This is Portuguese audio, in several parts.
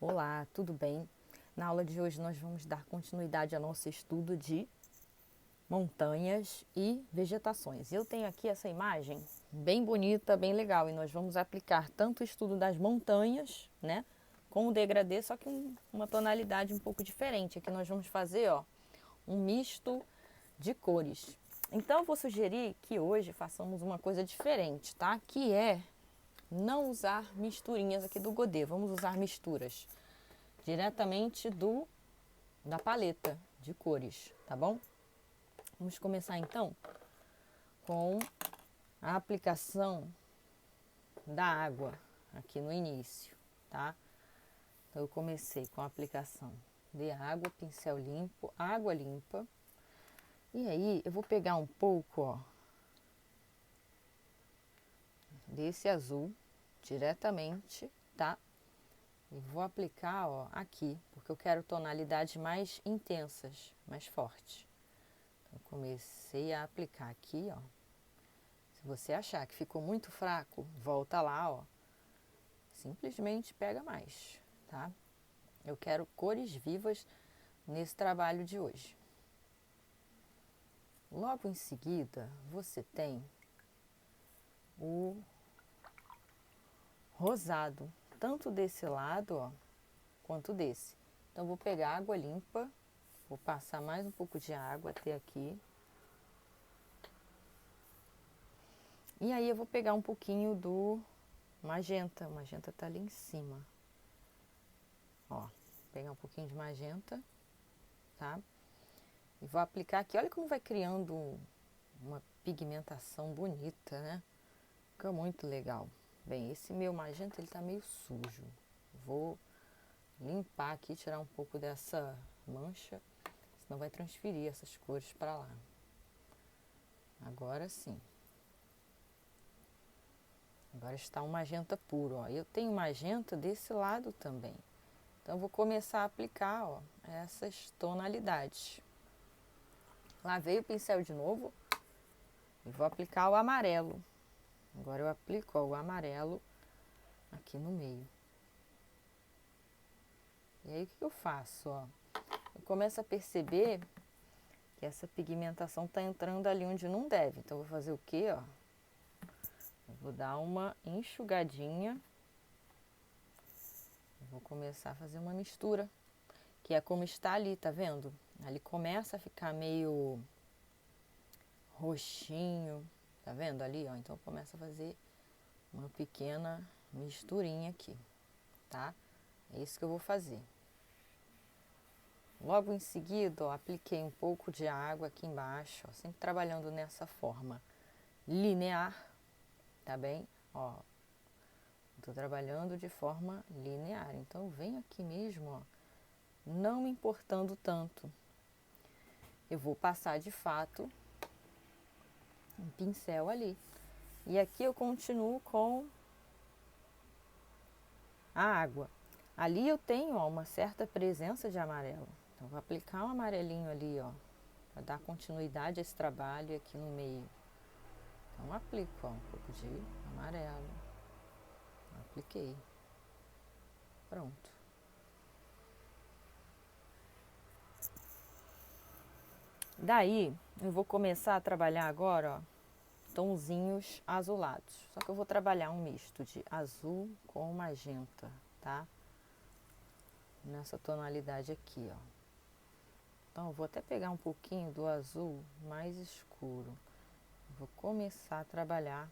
Olá, tudo bem? Na aula de hoje nós vamos dar continuidade ao nosso estudo de montanhas e vegetações. Eu tenho aqui essa imagem bem bonita, bem legal, e nós vamos aplicar tanto o estudo das montanhas, né, com o degradê, só que uma tonalidade um pouco diferente. Aqui nós vamos fazer, ó, um misto de cores. Então eu vou sugerir que hoje façamos uma coisa diferente, tá? Que é não usar misturinhas aqui do Godê, vamos usar misturas diretamente da paleta de cores, tá bom? Vamos começar então com a aplicação da água aqui no início, tá? Então eu comecei com a aplicação de água, pincel limpo, água limpa. E aí eu vou pegar um pouco, ó, desse azul diretamente, tá? E vou aplicar, ó, aqui, porque eu quero tonalidades mais intensas, mais fortes. Então, comecei a aplicar aqui, ó. Se você achar que ficou muito fraco, volta lá, ó. Simplesmente pega mais, tá? Eu quero cores vivas nesse trabalho de hoje. Logo em seguida, você tem o rosado, tanto desse lado, ó, quanto desse. Então, vou pegar água limpa, vou passar mais um pouco de água até aqui. E aí eu vou pegar um pouquinho do magenta. O magenta tá ali em cima. Ó, pegar um pouquinho de magenta, tá? E vou aplicar aqui. Olha como vai criando uma pigmentação bonita, né? Fica muito legal. Bem, esse meu magenta, ele tá meio sujo. Vou limpar aqui, tirar um pouco dessa mancha, senão vai transferir essas cores para lá. Agora sim. Agora está um magenta puro, ó. Eu tenho magenta desse lado também. Então, vou começar a aplicar, ó, essas tonalidades. Lavei o pincel de novo e vou aplicar o amarelo. Agora eu aplico, ó, o amarelo aqui no meio. E aí o que eu faço, ó? Eu começo a perceber que essa pigmentação tá entrando ali onde não deve. Então eu vou fazer o quê, ó? Eu vou dar uma enxugadinha. Eu vou começar a fazer uma mistura, que é como está ali, tá vendo? Ali começa a ficar meio roxinho, tá vendo ali, ó? Então começa a fazer uma pequena misturinha aqui, tá? É isso que eu vou fazer. Logo em seguida, ó, apliquei um pouco de água aqui embaixo, ó, sempre trabalhando nessa forma linear, tá bem? Ó, tô trabalhando de forma linear, então eu venho aqui mesmo, ó, não me importando tanto. Eu vou passar de fato um pincel ali. E aqui eu continuo com a água. Ali eu tenho, ó, uma certa presença de amarelo. Então, vou aplicar um amarelinho ali, ó, para dar continuidade a esse trabalho aqui no meio. Então, aplico, ó, um pouco de amarelo. Apliquei. Pronto. Daí, eu vou começar a trabalhar agora, ó, tonzinhos azulados. Só que eu vou trabalhar um misto de azul com magenta, tá? Nessa tonalidade aqui, ó. Então, eu vou até pegar um pouquinho do azul mais escuro. Vou começar a trabalhar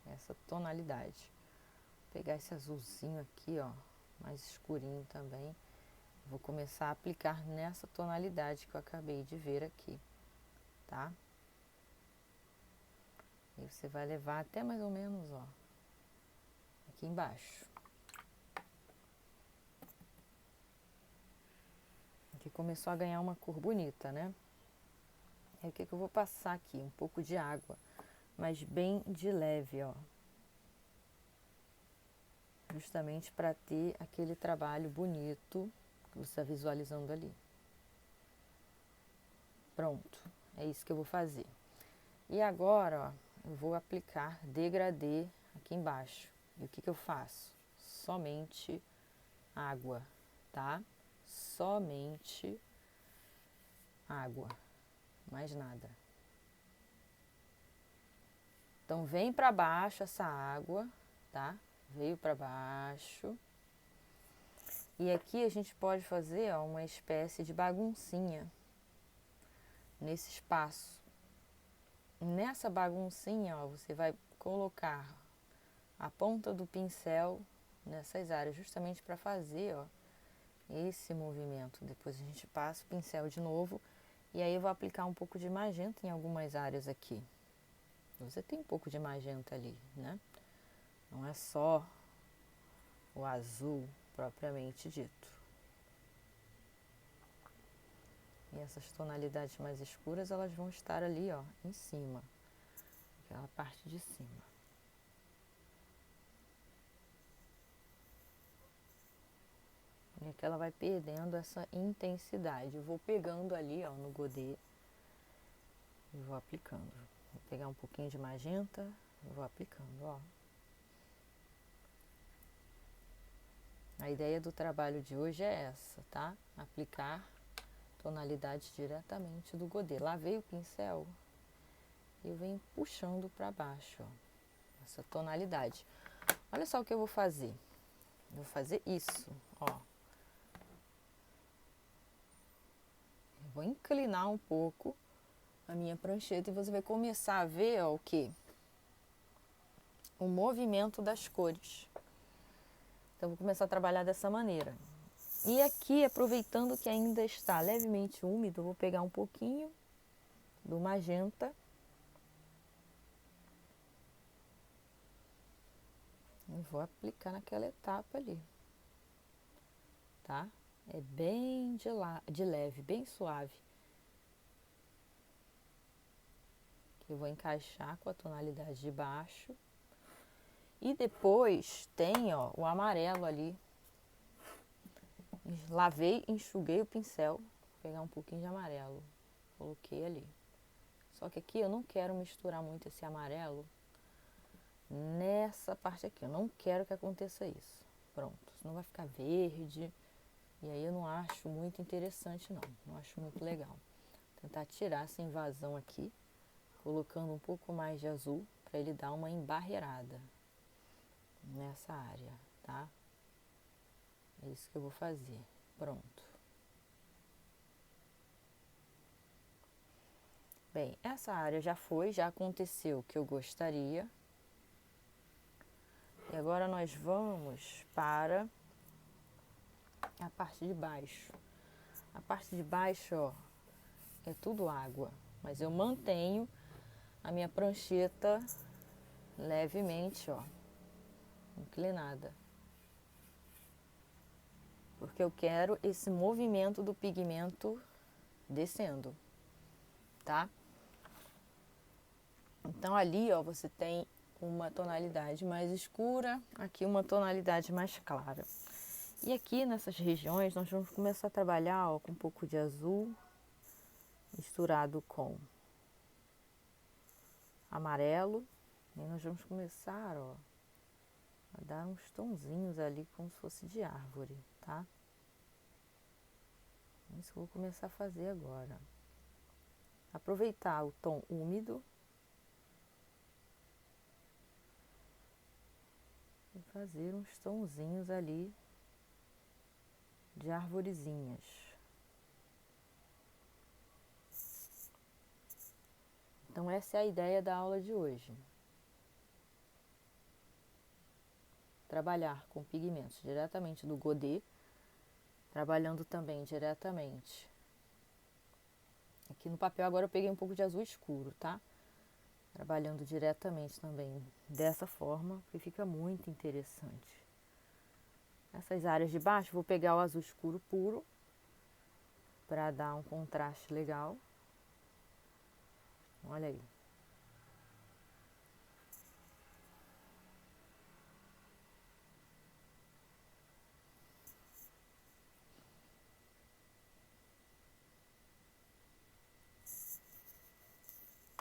essa tonalidade. Vou pegar esse azulzinho aqui, ó, mais escurinho também. Vou começar a aplicar nessa tonalidade que eu acabei de ver aqui, tá? E você vai levar até mais ou menos, ó, aqui embaixo. Aqui começou a ganhar uma cor bonita, né? E aí, o que eu vou passar aqui? Um pouco de água, mas bem de leve, ó. Justamente para ter aquele trabalho bonito que você está visualizando ali. Pronto, é isso que eu vou fazer. E agora, ó, eu vou aplicar degradê aqui embaixo. E o que eu faço? Somente água, tá? Somente água, mais nada. Então, vem para baixo essa água, tá? Veio para baixo. E aqui a gente pode fazer, ó, uma espécie de baguncinha nesse espaço. Nessa baguncinha, ó, você vai colocar a ponta do pincel nessas áreas, justamente para fazer, ó, esse movimento. Depois a gente passa o pincel de novo e aí eu vou aplicar um pouco de magenta em algumas áreas aqui. Você tem um pouco de magenta ali, né? Não é só o azul propriamente dito. E essas tonalidades mais escuras, elas vão estar ali, ó, em cima, aquela parte de cima. E aqui ela vai perdendo essa intensidade. Eu vou pegando ali, ó, no godê e vou aplicando. Vou pegar um pouquinho de magenta e vou aplicando, ó. A ideia do trabalho de hoje é essa, tá? Aplicar tonalidade diretamente do godê. Lavei o pincel e eu venho puxando para baixo, ó, essa tonalidade. Olha só o que eu vou fazer. Eu vou fazer isso, ó. Eu vou inclinar um pouco a minha prancheta e você vai começar a ver, ó, o quê? O movimento das cores. Então, eu vou começar a trabalhar dessa maneira. E aqui, aproveitando que ainda está levemente úmido, eu vou pegar um pouquinho do magenta e vou aplicar naquela etapa ali, tá? É bem de leve, bem suave. Eu vou encaixar com a tonalidade de baixo. E depois tem, ó, o amarelo ali. Lavei, enxuguei o pincel, vou pegar um pouquinho de amarelo, coloquei ali. Só que aqui eu não quero misturar muito esse amarelo nessa parte aqui, eu não quero que aconteça isso. Pronto, senão vai ficar verde, e aí eu não acho muito interessante não acho muito legal. Tentar tirar essa invasão aqui, colocando um pouco mais de azul, para ele dar uma embarreirada nessa área, tá? É isso que eu vou fazer. Pronto. Bem, essa área já foi, já aconteceu o que eu gostaria. E agora nós vamos para a parte de baixo. A parte de baixo, ó, é tudo água, mas eu mantenho a minha prancheta levemente, ó, inclinada. Porque eu quero esse movimento do pigmento descendo, tá? Então ali, ó, você tem uma tonalidade mais escura, aqui uma tonalidade mais clara. E aqui nessas regiões nós vamos começar a trabalhar, ó, com um pouco de azul misturado com amarelo. E nós vamos começar, ó, a dar uns tonzinhos ali como se fosse de árvore, tá? Isso que eu vou começar a fazer agora. Aproveitar o tom úmido e fazer uns tonzinhos ali de arvorezinhas. Então essa é a ideia da aula de hoje. Trabalhar com pigmentos diretamente do godê, trabalhando também diretamente. Aqui no papel agora eu peguei um pouco de azul escuro, tá? Trabalhando diretamente também dessa forma, que fica muito interessante. Essas áreas de baixo, vou pegar o azul escuro puro, para dar um contraste legal. Olha aí.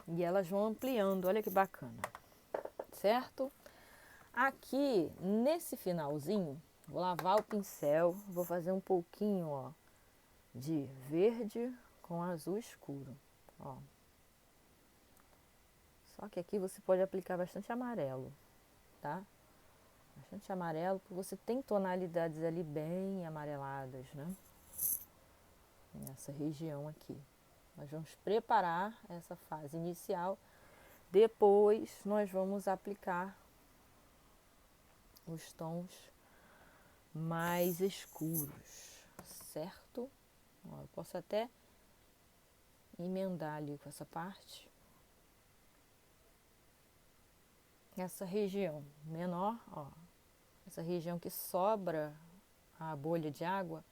E elas vão ampliando, olha que bacana, certo? Aqui, nesse finalzinho, Vou lavar o pincel, vou fazer um pouquinho, ó, de verde com azul escuro, ó. Só que aqui você pode aplicar bastante amarelo, tá? Bastante amarelo, porque você tem tonalidades ali bem amareladas, né? Nessa região aqui. Nós vamos preparar essa fase inicial. Depois nós vamos aplicar os tons mais escuros, certo? Ó, eu posso até emendar ali com essa parte. Essa região menor, ó, essa região que sobra a bolha de água,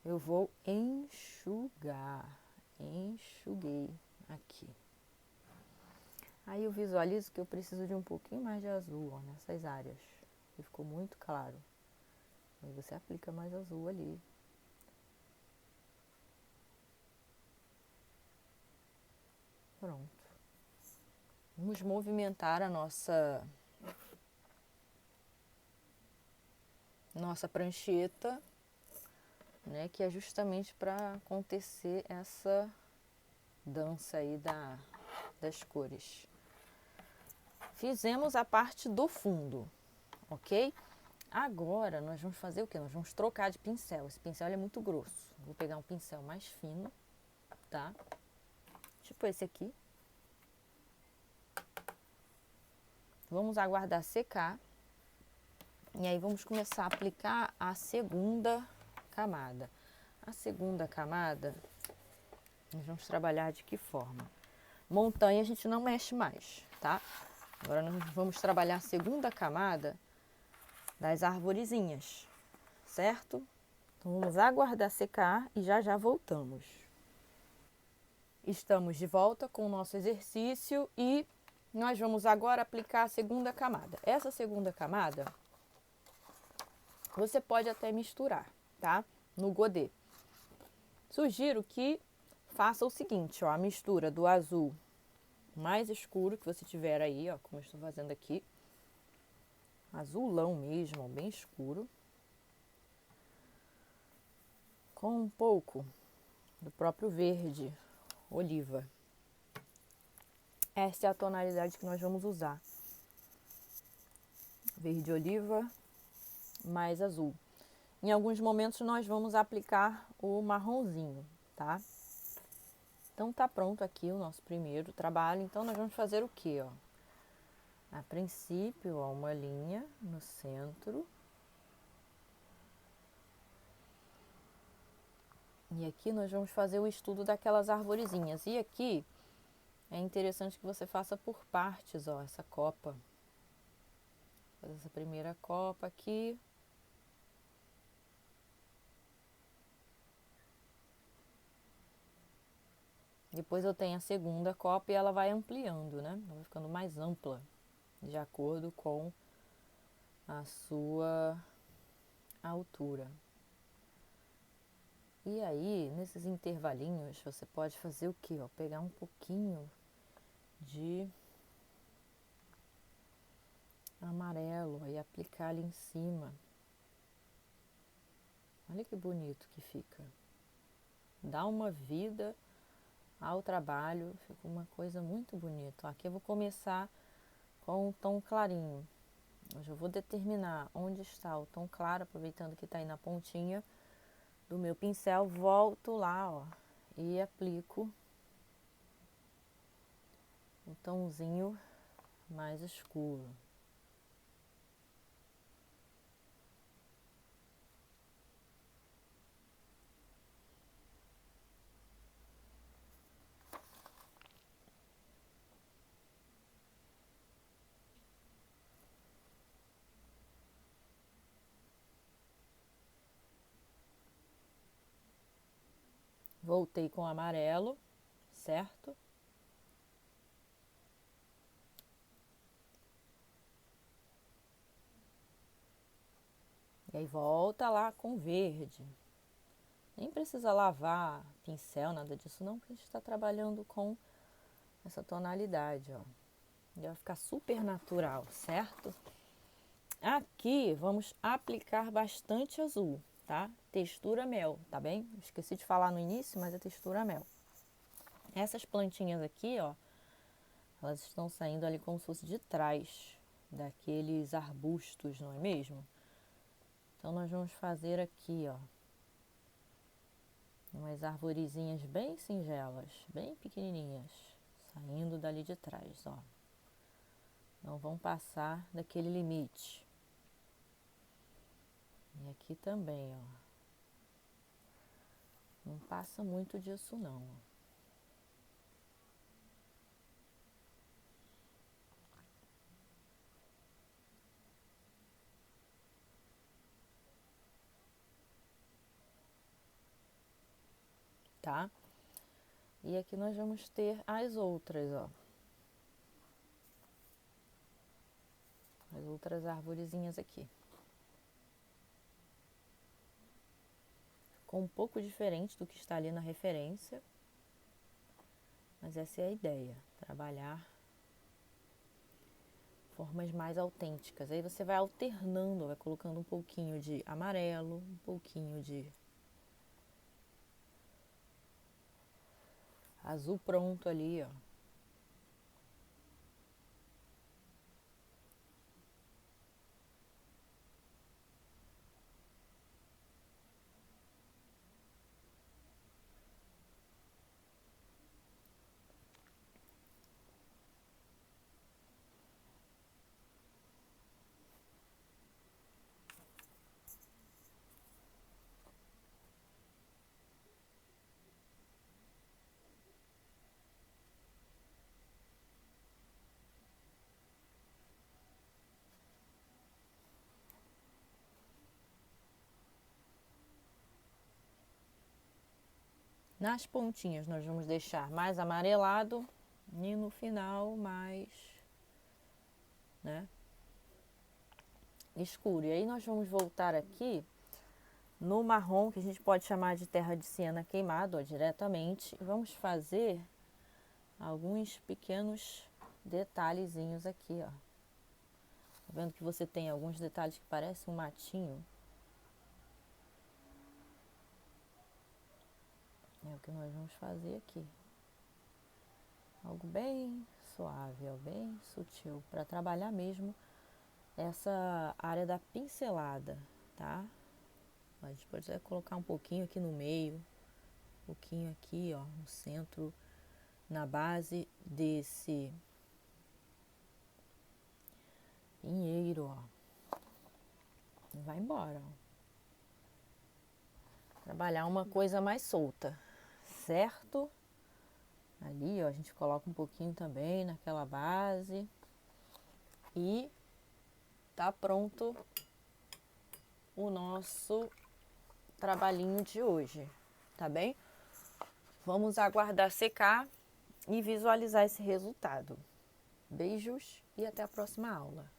eu vou enxugar. Enxuguei aqui. Aí eu visualizo que eu preciso de um pouquinho mais de azul, ó, nessas áreas. Que ficou muito claro. Aí você aplica mais azul ali. Pronto. Vamos movimentar a nossa prancheta, né, que é justamente para acontecer essa dança aí das cores. Fizemos a parte do fundo, ok? Agora nós vamos fazer o quê? Nós vamos trocar de pincel. Esse pincel é muito grosso. Vou pegar um pincel mais fino, tá? Tipo esse aqui. Vamos aguardar secar. E aí vamos começar a aplicar a segunda camada. A segunda camada, nós vamos trabalhar de que forma? Montanha a gente não mexe mais, tá? Agora nós vamos trabalhar a segunda camada das arvorezinhas, certo? Então vamos aguardar secar e já já voltamos. Estamos de volta com o nosso exercício e nós vamos agora aplicar a segunda camada. Essa segunda camada você pode até misturar, tá? No godê. Sugiro que faça o seguinte, ó, a mistura do azul mais escuro que você tiver aí, ó, como eu estou fazendo aqui. Azulão mesmo, ó, bem escuro. Com um pouco do próprio verde, oliva. Essa é a tonalidade que nós vamos usar. Verde oliva mais azul. Em alguns momentos nós vamos aplicar o marronzinho, tá? Então tá pronto aqui o nosso primeiro trabalho. Então nós vamos fazer o quê, ó? A princípio, ó, uma linha no centro. E aqui nós vamos fazer o estudo daquelas arvorezinhas. E aqui é interessante que você faça por partes, ó, essa copa. Faz essa primeira copa aqui. Depois eu tenho a segunda copa e ela vai ampliando, né? Ela vai ficando mais ampla, de acordo com a sua altura. E aí, nesses intervalinhos, você pode fazer o quê? Ó, pegar um pouquinho de amarelo e aplicar ali em cima. Olha que bonito que fica. Dá uma vida ao trabalho, fica uma coisa muito bonita. Aqui eu vou começar com um tom clarinho. Eu já vou determinar onde está o tom claro, aproveitando que está aí na pontinha do meu pincel, volto lá, ó, e aplico um tomzinho mais escuro. Voltei com o amarelo, certo? E aí volta lá com verde. Nem precisa lavar pincel, nada disso não, porque a gente está trabalhando com essa tonalidade, ó. E vai ficar super natural, certo? Aqui vamos aplicar bastante azul, tá? Textura mel, tá bem? Esqueci de falar no início, mas é textura mel. Essas plantinhas aqui, ó, elas estão saindo ali como se fosse de trás daqueles arbustos, não é mesmo? Então nós vamos fazer aqui, ó, umas arvorezinhas bem singelas, bem pequenininhas, saindo dali de trás, ó. Não vão passar daquele limite. E aqui também, ó. Não passa muito disso não. Tá? E aqui nós vamos ter as outras, ó. As outras arvorezinhas aqui. Ficou um pouco diferente do que está ali na referência. Mas essa é a ideia, trabalhar formas mais autênticas. Aí você vai alternando, vai colocando um pouquinho de amarelo, um pouquinho de azul pronto ali, ó. Nas pontinhas nós vamos deixar mais amarelado e no final mais, né, escuro. E aí nós vamos voltar aqui no marrom, que a gente pode chamar de terra de siena queimado, ó, diretamente. E vamos fazer alguns pequenos detalhezinhos aqui, ó. Tá vendo que você tem alguns detalhes que parecem um matinho? É o que nós vamos fazer aqui. Algo bem suave, ó, bem sutil, para trabalhar mesmo essa área da pincelada, tá? A gente pode até colocar um pouquinho aqui no meio, um pouquinho aqui, ó, no centro, na base desse pinheiro, ó. E vai embora, ó. Trabalhar uma coisa mais solta, certo? Ali, ó, a gente coloca um pouquinho também naquela base. E tá pronto o nosso trabalhinho de hoje, tá bem? Vamos aguardar secar e visualizar esse resultado. Beijos e até a próxima aula.